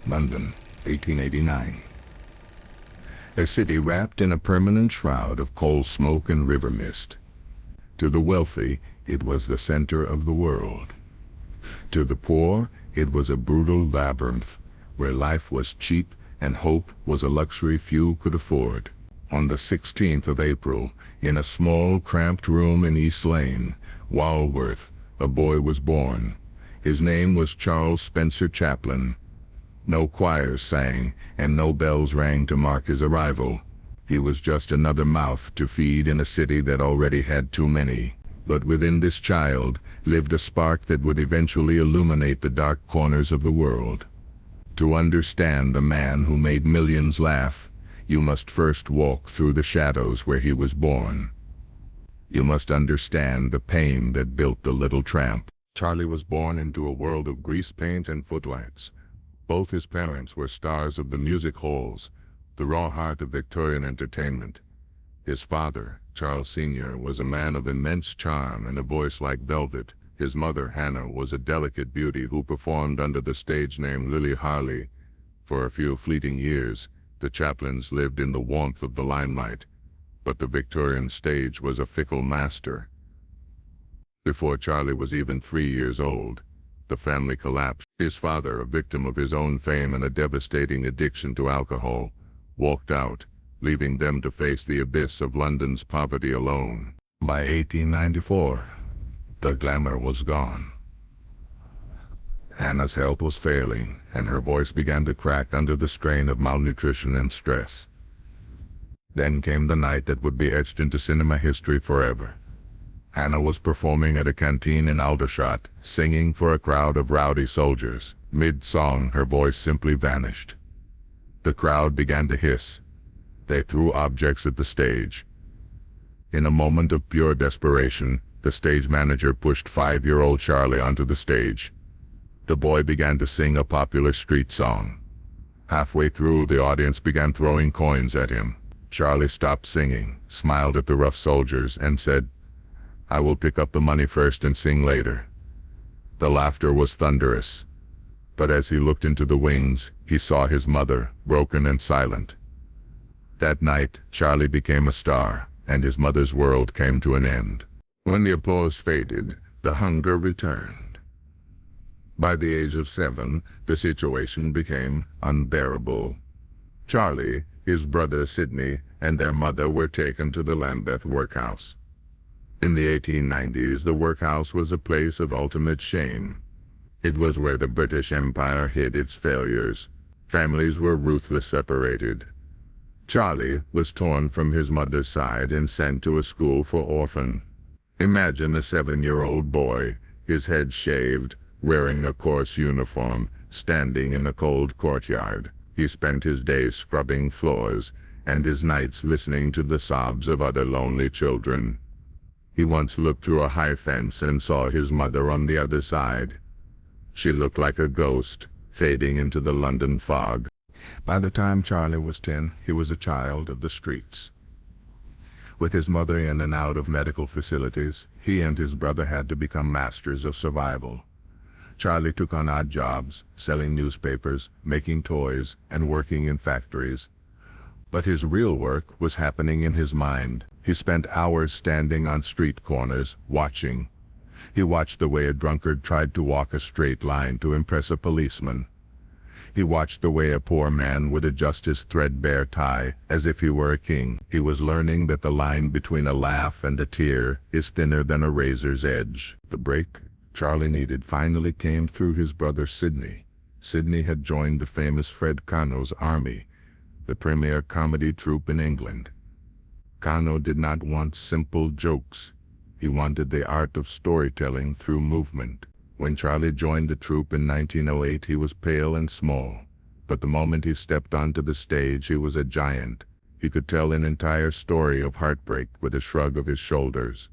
London, 1889. A city wrapped in a permanent shroud of coal smoke and river mist. To the wealthy, it was the center of the world. To the poor, it was a brutal labyrinth, where life was cheap and hope was a luxury few could afford. On the 16th of April, in a small, cramped room in East Lane, Walworth, a boy was born. His name was Charles Spencer Chaplin. No choirs sang, and no bells rang to mark his arrival. He was just another mouth to feed in a city that already had too many. But within this child lived a spark that would eventually illuminate the dark corners of the world. To understand the man who made millions laugh, you must first walk through the shadows where he was born. You must understand the pain that built the little tramp. Charlie was born into a world of grease paint and footlights. Both his parents were stars of the music halls, the raw heart of Victorian entertainment. His father, Charles Sr., was a man of immense charm and a voice like velvet. His mother, Hannah, was a delicate beauty who performed under the stage name Lily Harley. For a few fleeting years, the Chaplins lived in the warmth of the limelight, but the Victorian stage was a fickle master. Before Charlie was even 3 years old, the family collapsed. His father, a victim of his own fame and a devastating addiction to alcohol, walked out, leaving them to face the abyss of London's poverty alone. By 1894, the glamour was gone. Hannah's health was failing, and her voice began to crack under the strain of malnutrition and stress. Then came the night that would be etched into cinema history forever. Hannah was performing at a canteen in Aldershot, singing for a crowd of rowdy soldiers. Mid-song, her voice simply vanished. The crowd began to hiss. They threw objects at the stage. In a moment of pure desperation, the stage manager pushed 5-year-old Charlie onto the stage. The boy began to sing a popular street song. Halfway through, the audience began throwing coins at him. Charlie stopped singing, smiled at the rough soldiers, and said, "I will pick up the money first and sing later." The laughter was thunderous. But as he looked into the wings, he saw his mother, broken and silent. That night, Charlie became a star, and his mother's world came to an end. When the applause faded, the hunger returned. By the age of 7, the situation became unbearable. Charlie, his brother Sidney, and their mother were taken to the Lambeth Workhouse. In the 1890s, the workhouse was a place of ultimate shame. It was where the British Empire hid its failures. Families were ruthlessly separated. Charlie was torn from his mother's side and sent to a school for orphans. Imagine a 7-year-old boy, his head shaved, wearing a coarse uniform, standing in a cold courtyard. He spent his days scrubbing floors, and his nights listening to the sobs of other lonely children. He once looked through a high fence and saw his mother on the other side. She looked like a ghost, fading into the London fog. By the time Charlie was 10, he was a child of the streets. With his mother in and out of medical facilities, he and his brother had to become masters of survival. Charlie took on odd jobs, selling newspapers, making toys, and working in factories. But his real work was happening in his mind. He spent hours standing on street corners, watching. He watched the way a drunkard tried to walk a straight line to impress a policeman. He watched the way a poor man would adjust his threadbare tie as if he were a king. He was learning that the line between a laugh and a tear is thinner than a razor's edge. The break Charlie needed finally came through his brother Sidney. Sidney had joined the famous Fred Cano's army, the premier comedy troupe in England. Cano did not want simple jokes. He wanted the art of storytelling through movement. When Charlie joined the troupe in 1908, he was pale and small, but the moment he stepped onto the stage, he was a giant. He could tell an entire story of heartbreak with a shrug of his shoulders.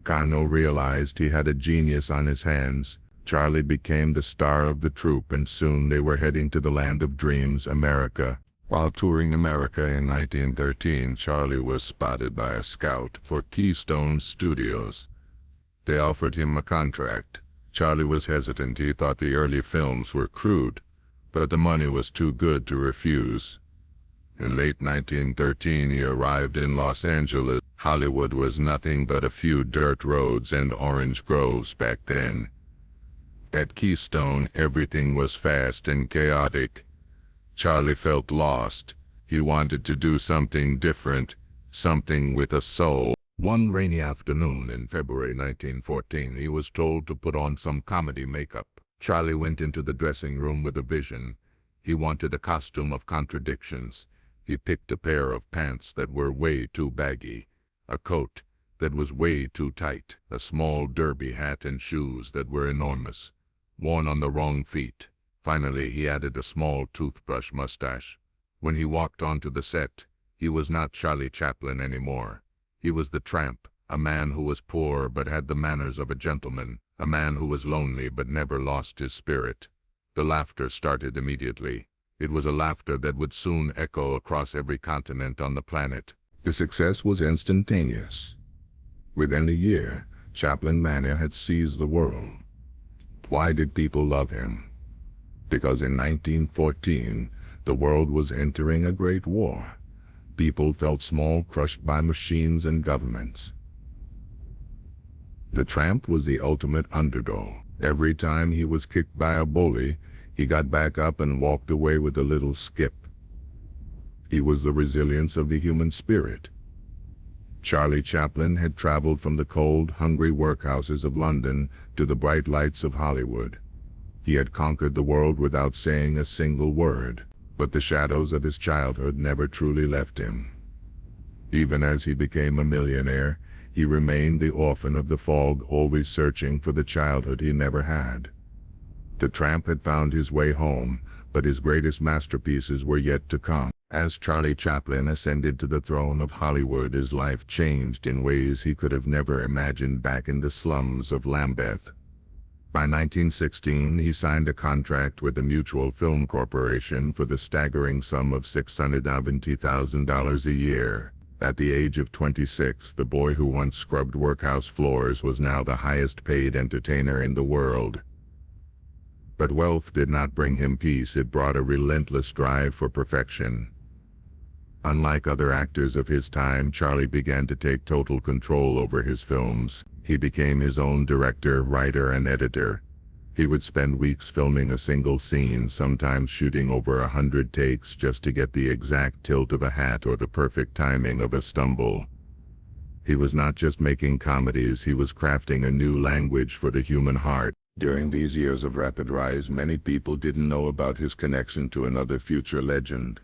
Cano realized he had a genius on his hands. Charlie became the star of the troupe, and soon they were heading to the land of dreams, America. While touring America in 1913, Charlie was spotted by a scout for Keystone Studios. They offered him a contract. Charlie was hesitant. He thought the early films were crude. but the money was too good to refuse. In late 1913 he arrived in Los Angeles. Hollywood was nothing but a few dirt roads and orange groves back then. At Keystone, everything was fast and chaotic. Charlie felt lost. He wanted to do something different, something with a soul. One rainy afternoon in February 1914, he was told to put on some comedy makeup. Charlie went into the dressing room with a vision. He wanted a costume of contradictions. He picked a pair of pants that were way too baggy, a coat that was way too tight, a small derby hat and shoes that were enormous, worn on the wrong feet. Finally, he added a small toothbrush mustache. When he walked onto the set, he was not Charlie Chaplin anymore. He was the Tramp, a man who was poor but had the manners of a gentleman, a man who was lonely but never lost his spirit. The laughter started immediately. It was a laughter that would soon echo across every continent on the planet. The success was instantaneous. Within a year, Chaplin mania had seized the world. Why did people love him? Because in 1914, the world was entering a great war. People felt small, crushed by machines and governments. The Tramp was the ultimate underdog. Every time he was kicked by a bully, he got back up and walked away with a little skip. He was the resilience of the human spirit. Charlie Chaplin had traveled from the cold, hungry workhouses of London to the bright lights of Hollywood. He had conquered the world without saying a single word, but the shadows of his childhood never truly left him. Even as he became a millionaire, he remained the orphan of the fog, always searching for the childhood he never had. The Tramp had found his way home, but his greatest masterpieces were yet to come. As Charlie Chaplin ascended to the throne of Hollywood, his life changed in ways he could have never imagined back in the slums of Lambeth. By 1916, he signed a contract with the Mutual Film Corporation for the staggering sum of $670,000 a year. At the age of 26, the boy who once scrubbed workhouse floors was now the highest-paid entertainer in the world. But wealth did not bring him peace. It brought a relentless drive for perfection. Unlike other actors of his time, Charlie began to take total control over his films. He became his own director, writer, and editor. He would spend weeks filming a single scene, sometimes shooting over 100 takes just to get the exact tilt of a hat or the perfect timing of a stumble. He was not just making comedies, he was crafting a new language for the human heart. During these years of rapid rise, many people didn't know about his connection to another future legend.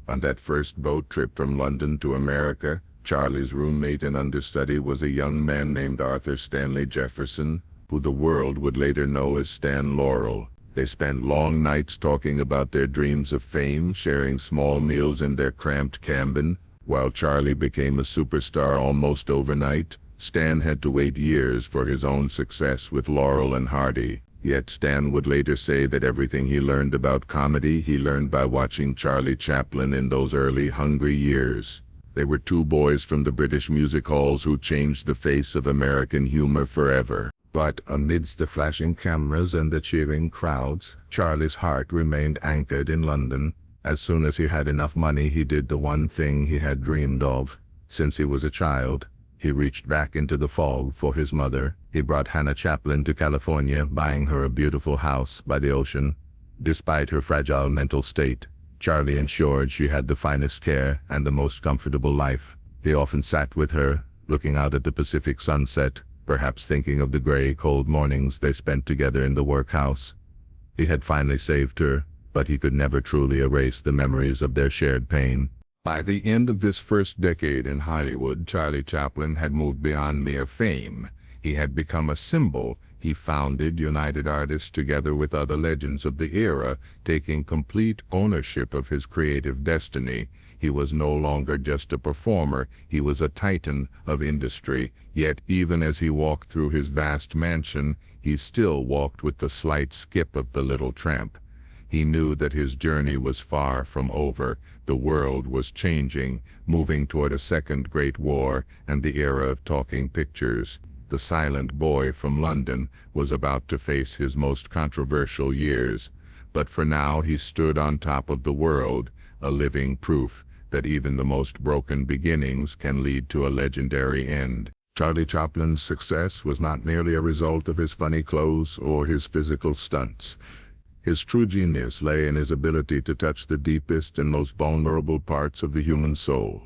On that first boat trip from London to America, Charlie's roommate and understudy was a young man named Arthur Stanley Jefferson, who the world would later know as Stan Laurel. They spent long nights talking about their dreams of fame, sharing small meals in their cramped cabin. While Charlie became a superstar almost overnight, Stan had to wait years for his own success with Laurel and Hardy. Yet Stan would later say that everything he learned about comedy he learned by watching Charlie Chaplin in those early hungry years. They were two boys from the British music halls who changed the face of American humor forever. But amidst the flashing cameras and the cheering crowds, Charlie's heart remained anchored in London. As soon as he had enough money, he did the one thing he had dreamed of since he was a child. He reached back into the fog for his mother. He brought Hannah Chaplin to California, buying her a beautiful house by the ocean. Despite her fragile mental state, Charlie ensured she had the finest care and the most comfortable life. He often sat with her, looking out at the Pacific sunset, perhaps thinking of the gray, cold mornings they spent together in the workhouse. He had finally saved her, but he could never truly erase the memories of their shared pain. By the end of this first decade in Hollywood, Charlie Chaplin had moved beyond mere fame. He had become a symbol. He founded United Artists together with other legends of the era, taking complete ownership of his creative destiny. He was no longer just a performer, he was a titan of industry. Yet even as he walked through his vast mansion, he still walked with the slight skip of the little Tramp. He knew that his journey was far from over. The world was changing, moving toward a second Great War and the era of talking pictures. The silent boy from London was about to face his most controversial years. But for now he stood on top of the world, a living proof that even the most broken beginnings can lead to a legendary end. Charlie Chaplin's success was not merely a result of his funny clothes or his physical stunts. His true genius lay in his ability to touch the deepest and most vulnerable parts of the human soul.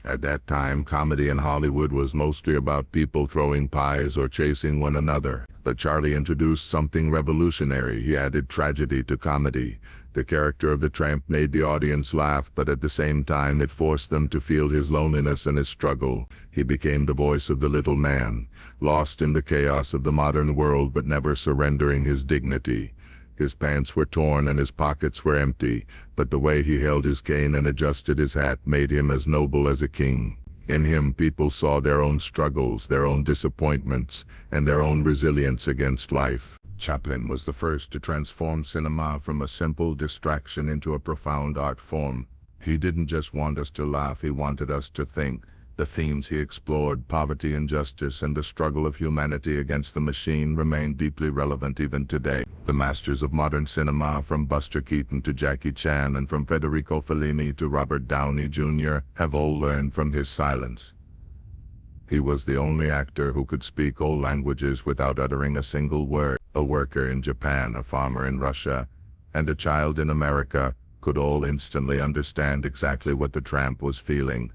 At that time, comedy in Hollywood was mostly about people throwing pies or chasing one another. But Charlie introduced something revolutionary. He added tragedy to comedy. The character of the tramp made the audience laugh, but at the same time it forced them to feel his loneliness and his struggle. He became the voice of the little man, lost in the chaos of the modern world but never surrendering his dignity. His pants were torn and his pockets were empty, but the way he held his cane and adjusted his hat made him as noble as a king. In him people saw their own struggles, their own disappointments, and their own resilience against life. Chaplin was the first to transform cinema from a simple distraction into a profound art form. He didn't just want us to laugh, he wanted us to think. The themes he explored, poverty, injustice, and the struggle of humanity against the machine, remain deeply relevant even today. The masters of modern cinema, from Buster Keaton to Jackie Chan and from Federico Fellini to Robert Downey Jr., have all learned from his silence. He was the only actor who could speak all languages without uttering a single word. A worker in Japan, a farmer in Russia, and a child in America could all instantly understand exactly what the tramp was feeling.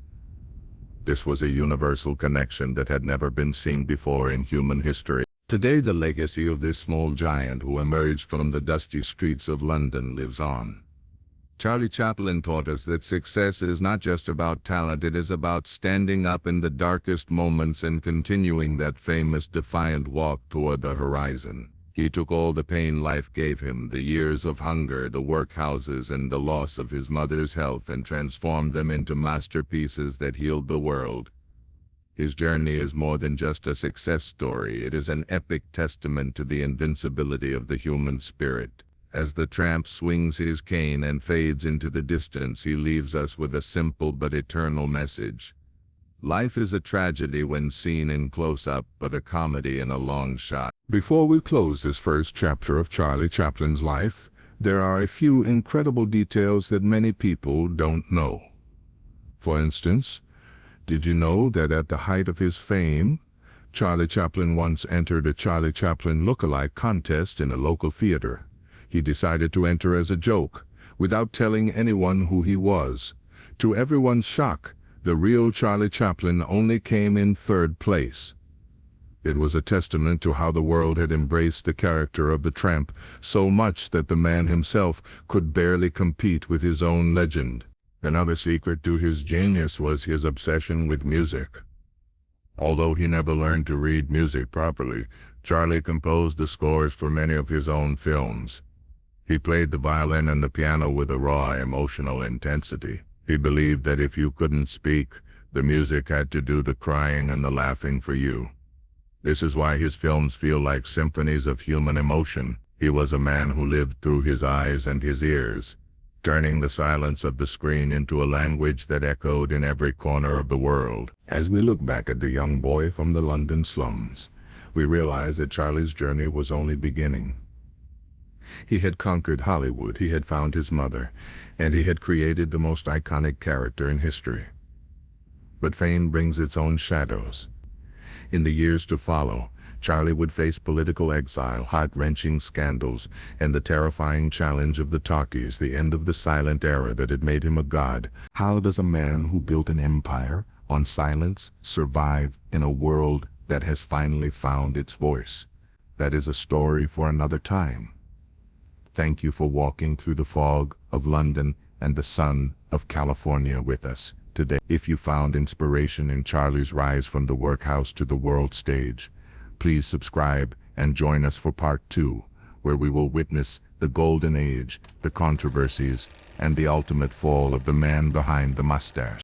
This was a universal connection that had never been seen before in human history. Today, the legacy of this small giant who emerged from the dusty streets of London lives on. Charlie Chaplin taught us that success is not just about talent, it is about standing up in the darkest moments and continuing that famous defiant walk toward the horizon. He took all the pain life gave him, the years of hunger, the workhouses, and the loss of his mother's health, and transformed them into masterpieces that healed the world. His journey is more than just a success story. It is an epic testament to the invincibility of the human spirit. As the tramp swings his cane and fades into the distance, he leaves us with a simple but eternal message. Life is a tragedy when seen in close-up, but a comedy in a long shot. Before we close this first chapter of Charlie Chaplin's life, there are a few incredible details that many people don't know. For instance, did you know that at the height of his fame, Charlie Chaplin once entered a Charlie Chaplin look-alike contest in a local theater? He decided to enter as a joke, without telling anyone who he was. To everyone's shock, the real Charlie Chaplin only came in third place. It was a testament to how the world had embraced the character of the tramp so much that the man himself could barely compete with his own legend. Another secret to his genius was his obsession with music. Although he never learned to read music properly, Charlie composed the scores for many of his own films. He played the violin and the piano with a raw emotional intensity. He believed that if you couldn't speak, the music had to do the crying and the laughing for you. This is why his films feel like symphonies of human emotion. He was a man who lived through his eyes and his ears, turning the silence of the screen into a language that echoed in every corner of the world. As we look back at the young boy from the London slums, we realize that Charlie's journey was only beginning. He had conquered Hollywood, he had found his mother, and he had created the most iconic character in history. But fame brings its own shadows. In the years to follow, Charlie would face political exile, heart-wrenching scandals, and the terrifying challenge of the talkies, the end of the silent era that had made him a god. How does a man who built an empire on silence survive in a world that has finally found its voice? That is a story for another time. Thank you for walking through the fog of London and the sun of California with us today. If you found inspiration in Charlie's rise from the workhouse to the world stage, please subscribe and join us for part 2, where we will witness the golden age, the controversies, and the ultimate fall of the man behind the mustache.